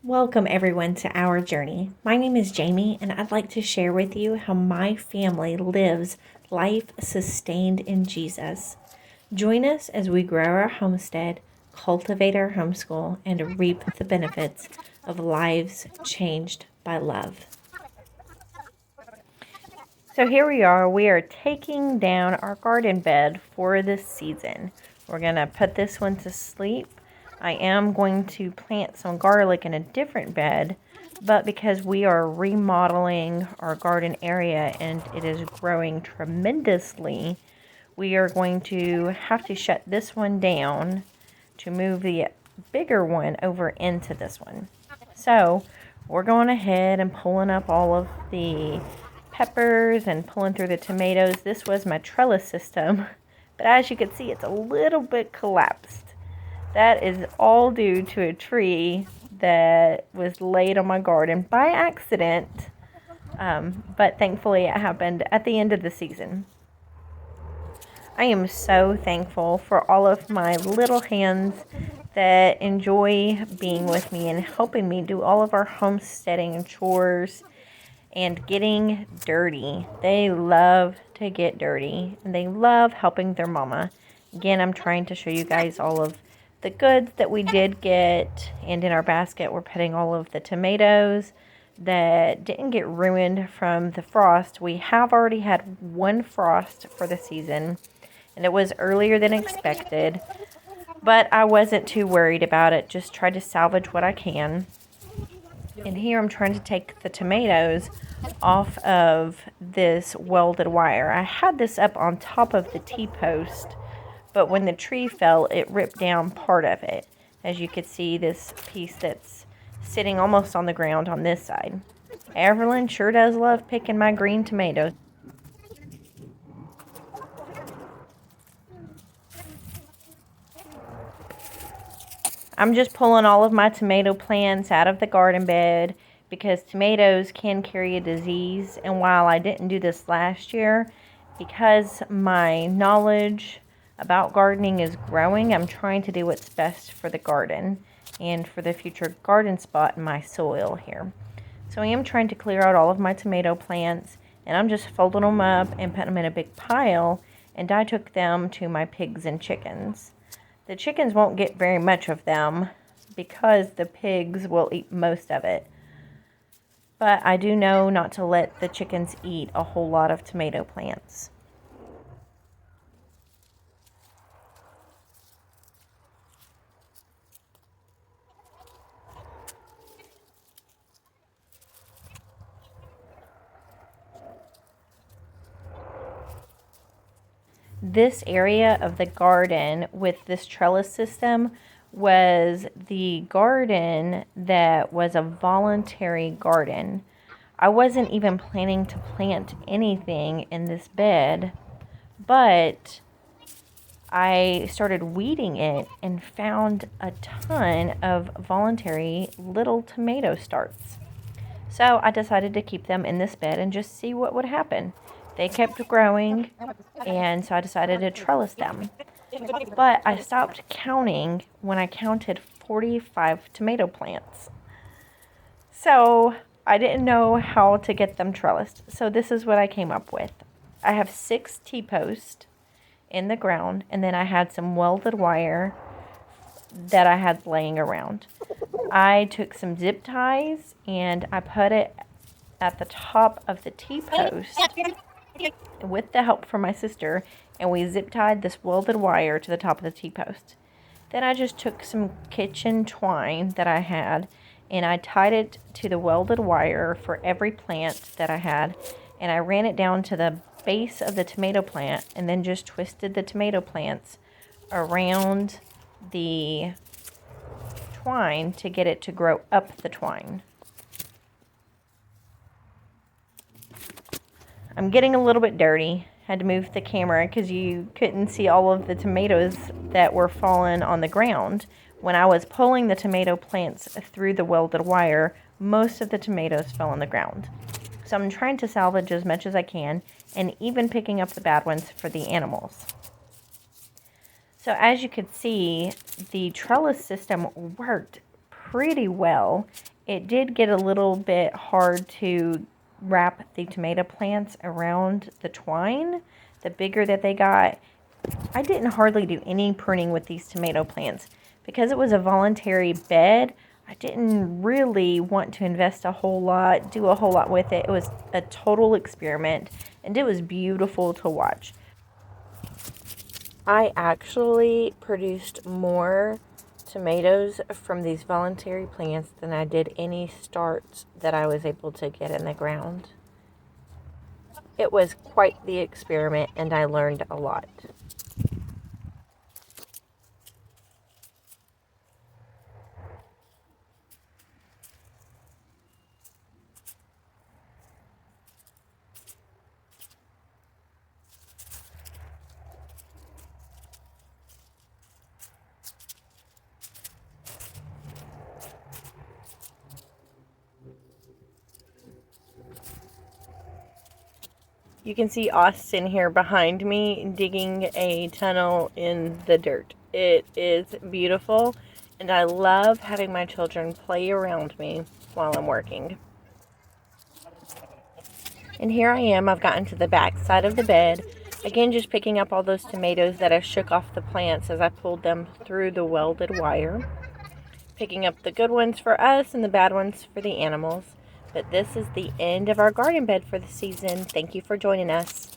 Welcome everyone to our journey. My name is Jamie, and I'd like to share with you how my family lives life sustained in Jesus. Join us as we grow our homestead, cultivate our homeschool, and reap the benefits of lives changed by love. So here we are taking down our garden bed for this season. We're going to put this one to sleep. I am going to plant some garlic in a different bed, but because we are remodeling our garden area and it is growing tremendously, we are going to have to shut this one down to move the bigger one over into this one. So we're going ahead and pulling up all of the peppers and pulling through the tomatoes. This was my trellis system, but as you can see, it's a little bit collapsed. That is all due to a tree that was laid on my garden by accident, but thankfully it happened at the end of the season. I am so thankful for all of my little hands that enjoy being with me and helping me do all of our homesteading chores and getting dirty. They love to get dirty and they love helping their mama. Again, I'm trying to show you guys all of the goods that we did get, and in our basket we're putting all of the tomatoes that didn't get ruined from the frost. We have already had one frost for the season, and it was earlier than expected, but I wasn't too worried about it. Just tried to salvage what I can. And here I'm trying to take the tomatoes off of this welded wire. I had this up on top of the T-post, but when the tree fell, it ripped down part of it. As you can see, this piece that's sitting almost on the ground on this side. Evelyn sure does love picking my green tomatoes. I'm just pulling all of my tomato plants out of the garden bed because tomatoes can carry a disease. And while I didn't do this last year, because my knowledge about gardening is growing, I'm trying to do what's best for the garden and for the future garden spot in my soil here. So I am trying to clear out all of my tomato plants, and I'm just folding them up and putting them in a big pile, and I took them to my pigs and chickens. The chickens won't get very much of them because the pigs will eat most of it. But I do know not to let the chickens eat a whole lot of tomato plants. This area of the garden with this trellis system was the garden that was a voluntary garden. I wasn't even planning to plant anything in this bed, but I started weeding it and found a ton of voluntary little tomato starts. So I decided to keep them in this bed and just see what would happen. They kept growing, and so I decided to trellis them. But I stopped counting when I counted 45 tomato plants. So I didn't know how to get them trellised. So this is what I came up with. I have 6 T-posts in the ground, and then I had some welded wire that I had laying around. I took some zip ties and I put it at the top of the T-post with the help from my sister, and we zip tied this welded wire to the top of the T-post. Then I just took some kitchen twine that I had and I tied it to the welded wire for every plant that I had, and I ran it down to the base of the tomato plant and then just twisted the tomato plants around the twine to get it to grow up the twine. I'm getting a little bit dirty. Had to move the camera because you couldn't see all of the tomatoes that were falling on the ground. When I was pulling the tomato plants through the welded wire, most of the tomatoes fell on the ground. So I'm trying to salvage as much as I can, and even picking up the bad ones for the animals. So as you could see, the trellis system worked pretty well, It did get a little bit hard to wrap the tomato plants around the twine. The bigger that they got, I didn't hardly do any pruning with these tomato plants. Because it was a voluntary bed, I didn't really want to invest a whole lot, do a whole lot with it. It was a total experiment, and it was beautiful to watch. I actually produced more tomatoes from these voluntary plants than I did any starts that I was able to get in the ground. It was quite the experiment, and I learned a lot. You can see Austin here behind me digging a tunnel in the dirt. It is beautiful, and I love having my children play around me while I'm working. And here I am, I've gotten to the back side of the bed. Again, just picking up all those tomatoes that I shook off the plants as I pulled them through the welded wire. Picking up the good ones for us and the bad ones for the animals. But this is the end of our garden bed for the season. Thank you for joining us.